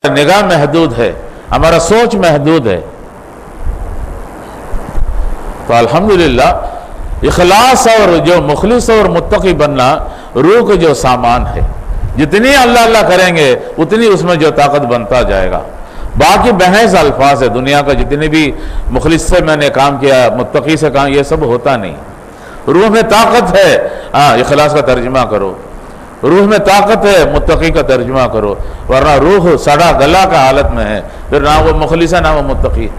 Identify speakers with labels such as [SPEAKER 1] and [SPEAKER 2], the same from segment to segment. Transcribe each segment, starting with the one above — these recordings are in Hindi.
[SPEAKER 1] निगाह महदूद है, हमारा सोच महदूद है। तो अल्हम्दुलिल्लाह इखलास और जो मुखलिस और मुत्तकी बनना रूह के जो सामान है, जितनी अल्लाह अल्लाह करेंगे उतनी उसमें जो ताकत बनता जाएगा। बाकी बहस अल्फाज है, दुनिया का जितने भी मुखलिस से मैंने काम किया, मुत्तकी से काम, ये सब होता नहीं। रूह में ताकत है, हाँ इखलास का तर्जुमा करो। रूह में ताकत है, मुत्तकी का तर्जुमा करो, वरना रूह सड़ा गला का हालत में है, फिर ना वो मुखलिस है ना वो मुत्तकी।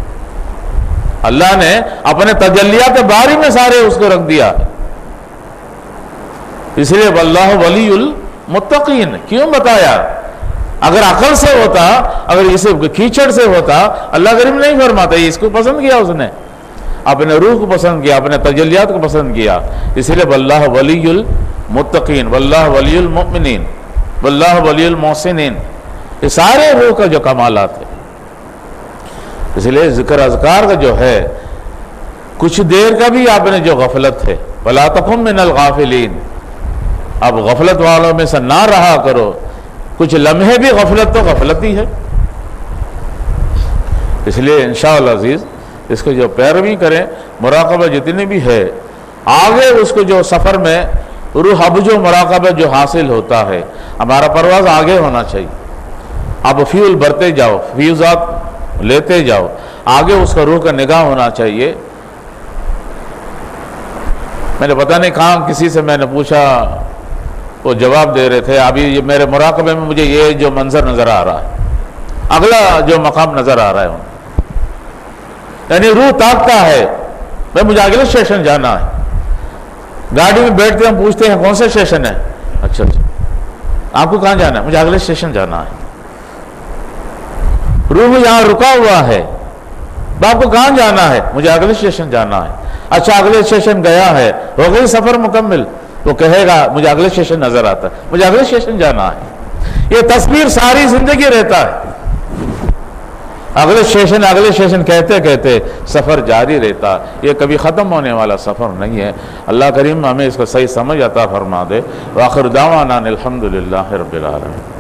[SPEAKER 1] अल्लाह ने अपने तजल्लियात बारी में सारे उसको रख दिया, इसलिए वल्लाहु वलीयुल मुत्तकीन क्यों बताया। अगर अकल से होता, अगर इसे कीचड़ से होता, अल्लाह करीम नहीं फरमाता। इसको पसंद किया उसने, अपने रूह को पसंद किया, अपने तजल्लियात को पसंद किया, इसलिए वल्लाहु वलीयुल मुत्तकीन, वल्लाहु वलीयुल मुमिनीन, वल्लाहु वलीयुल मोहसिनीन, ये सारे रूह का जो कमालात है। इसलिए जिक्र अज़कार का जो है, कुछ देर का भी आपने जो गफलत है, वला तकुम मिनल गाफिलीन, अब गफलत वालों में से ना रहा करो। कुछ लम्हे भी गफलत तो गफलत ही है। इसलिए इंशाअल्लाह अज़ीज़ इसको जो पैरवी करें, मुराक़बा जितनी भी है, आगे उसको जो सफ़र में रूह अब जो मुराक़बा जो हासिल होता है, हमारा परवाज़ आगे होना चाहिए। अब फ्यूल भरते जाओ, फ्यूज़ात लेते जाओ, आगे उसका रूह का निगाह होना चाहिए। मैंने पता नहीं कहाँ किसी से मैंने पूछा, वो जवाब दे रहे थे, अभी ये मेरे मुराक़बे में मुझे ये जो मंजर नज़र आ रहा है, अगला जो मकाम नज़र आ रहा है, यानी रूह ताकता है भाई मुझे अगले स्टेशन जाना है। गाड़ी में बैठते हम पूछते हैं कौन सा स्टेशन है, अच्छा अच्छा आपको कहाँ जाना है, मुझे अगले स्टेशन जाना है। रूह यहाँ रुका हुआ है, आपको कहाँ जाना है, मुझे अगले स्टेशन जाना है। अच्छा अगले स्टेशन गया है, हो गई सफर मुकम्मल, तो कहेगा मुझे अगले स्टेशन नजर आता है, मुझे अगले स्टेशन जाना है। ये तस्वीर सारी जिंदगी रहता है, अगले स्टेशन कहते कहते सफर जारी रहता। ये कभी खत्म होने वाला सफर नहीं है। अल्लाह करीम हमें इसको सही समझ अता फरमा दे। व आखिर दावाना अनिल हम्दुलिल्लाहि रब्बिल आलमीन।